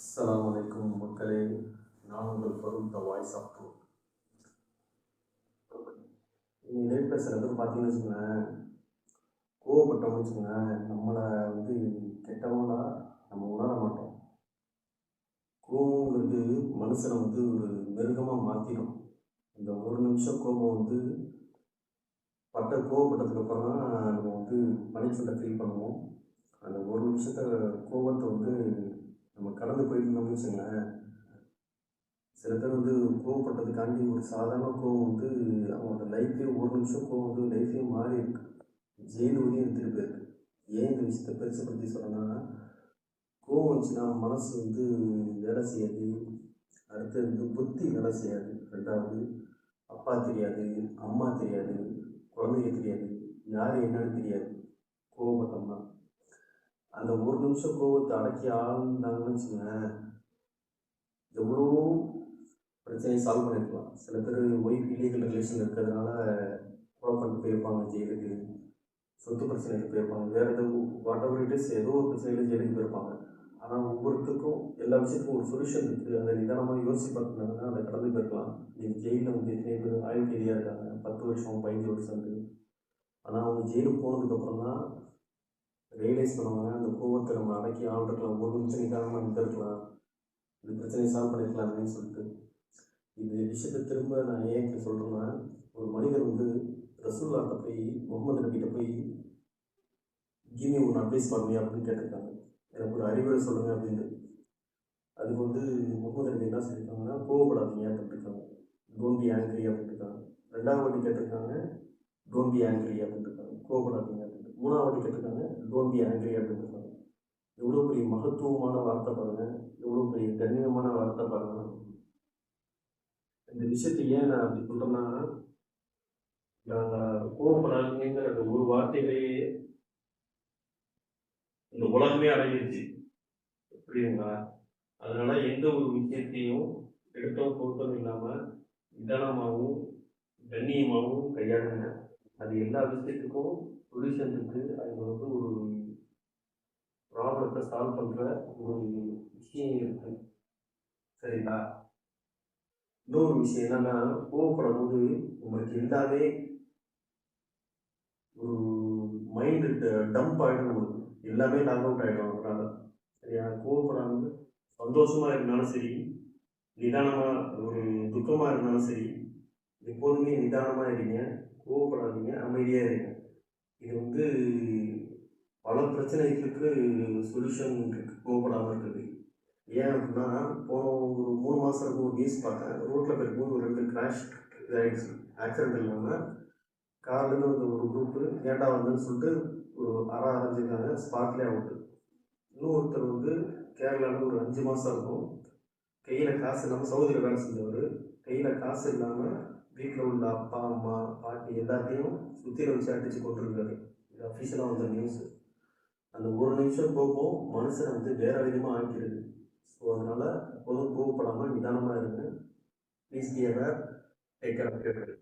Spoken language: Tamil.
அஸ்ஸலாமு அலைக்கும் மக்களே. நான் உங்கள் Farooq, the voice of truth. நீங்கள் லைஃப்பில் சில பேர் பார்த்தீங்கன்னு வச்சுக்கோங்களேன், கோவப்பட்டோம்னு வச்சுக்கோங்களேன், நம்மளை வந்து கெட்டவங்களா நம்ம உணர மாட்டோம். கோவங்கிறது மனுஷனை வந்து ஒரு மிருகமாக மாற்றிடும். இந்த ஒரு நிமிஷம் கோபம் வந்து கோவப்பட்டதுக்கப்புறம் தான் நம்ம வந்து பனிஷ்மெண்ட்டை ஃபீல் பண்ணுவோம். அந்த ஒரு நிமிஷத்தை கோபத்தை வந்து நம்ம கடந்து போயிருந்தோம்னு வச்சுக்கோங்களேன், சில பேர் வந்து கோவப்பட்டதுக்காண்டி ஒரு சாதாரண கோவம் வந்து அவங்களோட லைஃபே ஒரு நிமிஷம் கோவம் வந்து லைஃபே மாறி இருக்கு. ஜெயில் வரையும் எடுத்துகிட்டு போயிருக்கு. ஏன் இந்த விஷயத்தை பெருசுப்படுத்தி சொல்கிறேன்னா, கோவம் வந்துச்சுன்னா மனசு வந்து வேலை செய்யாது. அடுத்தது வந்து புத்தி வேலை செய்யாது. ரெண்டாவது, அப்பா தெரியாது, அம்மா தெரியாது, குழந்தைங்க தெரியாது, யார் என்னன்னு தெரியாது. கோவப்பட்டோம்னா அந்த ஒரு நிமிஷம் கோவத்தை அடக்கி ஆழ்ந்தாங்கன்னு வச்சுக்கோங்களேன், எவ்வளோ பிரச்சனையை சால்வ் பண்ணிக்கலாம். சில பேர் ஒய்ஃப் இல்லீகல் ரிலேஷன் இருக்கிறதுனால கொலை பண்ணிட்டு போயிருப்பாங்க ஜெயிலுக்கு, சொத்து பிரச்சனைக்கு போயிருப்பாங்க, வேறு எதுவும் வாட் எவர் இட் இஸ், ஏதோ ஒரு பிரச்சனையில் ஜெயிலுக்கு போயிருப்பாங்க. ஆனால் ஒவ்வொருத்துக்கும் எல்லா விஷயத்துக்கும் ஒரு சொல்யூஷன் இருக்குது. அதை நிதானமாக யோசிச்சு பார்த்துனாங்கன்னா அதை கடந்து போயிருக்கலாம். நீங்கள் ஜெயிலில் வந்து எத்தனை பேர் ஆயுள் கைதியாக இருக்காங்க, 10 வருஷம் 15 வருஷம் இருக்குது. ஆனால் அவங்க ஜெயிலுக்கு போனதுக்கப்புறம் தான் ரியலைஸ் பண்ணுவாங்க, அந்த கோவத்தை நம்ம அடக்கி ஆள்ருக்கலாம், ஒரு நிமிஷம் நிதானமாக நின்றுருக்கலாம், இந்த பிரச்சனையை சால்வ் பண்ணிக்கலாம் அப்படின்னு சொல்லிட்டு. இந்த விஷயத்தை திரும்ப நான் ஏன் இப்படி சொல்கிறேன்னா, ஒரு மனிதர் வந்து ரசூல்லாட்ட போய் முகமது நபிகிட்ட போய் கிமி ஒன்று அட்வைஸ் பண்ணி அப்படின்னு கேட்டிருக்காங்க, எனக்கு ஒரு அறிவுரை சொல்லுங்கள் அப்படின்ட்டு. அதுக்கு வந்து முகமது நபி என்ன சொல்லியிருக்காங்கன்னா, கோவப்படாதீங்க அப்படின்ட்டுருக்காங்க, டோன்ட் பி ஆங்க்ரி அப்படின்ட்டுருக்காங்க. ரெண்டாவது வாட்டி கேட்டிருக்காங்க, டோன்ட் பி ஆங்க்ரி அப்படின்ட்டுருக்காங்க, கோவப்படாதீங்க அப்படின்ட்டு. மூணாவது வாட்டி கேட்டிருக்காங்க, டோன்ட் பி ஆங்க்ரி அப்படின்ட்டுருக்காங்க. எவ்வளோ பெரிய மகத்துவமான வார்த்தை பாருங்கள், எவ்வளோ பெரிய கண்ணியமான வார்த்தை பாருங்கள். இந்த விஷயத்தை ஏன் நான் அப்படி சொல்கிறேன்னா, கோவப்படாதீங்கிற அந்த ஒரு வார்த்தையிலேயே இந்த உலகமே அடங்கிடுச்சு, புரியுதுங்களா? அதனால எந்த ஒரு விஷயத்தையும் எடுத்தோம் பொருத்தம் இல்லாமல் நிதானமாகவும் கண்ணியமாகவும் கையாளுங்க. அது எல்லா விஷயத்துக்கும் சொல்யூஷன் இருக்குது. அது வந்து ஒரு ப்ராப்ளத்தை சால்வ் பண்ணுற ஒரு விஷயம் இருக்குது, சரிங்களா? இன்னொரு விஷயம் என்னன்னா, கோவப்படும் போது உங்களுக்கு எல்லாமே ஒரு மைண்டு டம்ப் ஆகிடும், உங்களுக்கு எல்லாமே லாக் அவுட் ஆகிடும். அதனால சரியா, கோவப்படாமல் சந்தோஷமாக இருந்தாலும் சரி, நிதானமாக ஒரு துக்கமாக இருந்தாலும் சரி, எப்போதுமே நிதானமாக இருங்க, கோவப்படாதீங்க, அமைதியாக இருங்க. இது வந்து பல பிரச்சனைகளுக்கு சொல்யூஷன் இருக்குது கோவப்படாமல் இருக்குது. ஏன் அப்படின்னா, போன ஒரு 3 மாதம் இருக்கும் ஒரு நியூஸ் பார்த்தேன். ரோட்டில் போயிருக்கும்போது ஒரு 2 கிராஷ் இதாகிடுச்சு. ஆக்சிடென்ட் இல்லாமல் கார்லேருந்து வந்து ஒரு குரூப்பு ஏண்டா வந்தேன்னு சொல்லிட்டு ஒரு அரைஞ்சிருக்காங்க, ஸ்பாட்லேயே அவுட்டு. இன்னொருத்தர் வந்து கேரளாவில் ஒரு 5 மாதம் இருக்கும், கையில் காசு இல்லாமல், சவுதியில் வேலை செஞ்சவர், கையில் காசு இல்லாமல் வீட்டில் உள்ள அப்பா அம்மா பாட்டி எல்லாத்தையும் சுற்றில வச்சு அடித்து கொண்டிருக்காரு. இது அஃபிஷியலாக வந்த நியூஸு. அந்த ஒரு நிமிஷம் கோபம் மனுஷனை வந்து வேறு விதமாக ஆக்கிடுது. ஸோ அதனால் எப்போதும் கோவப்படாமல் நிதானமாக இருங்க. Please be aware. Take care of your health.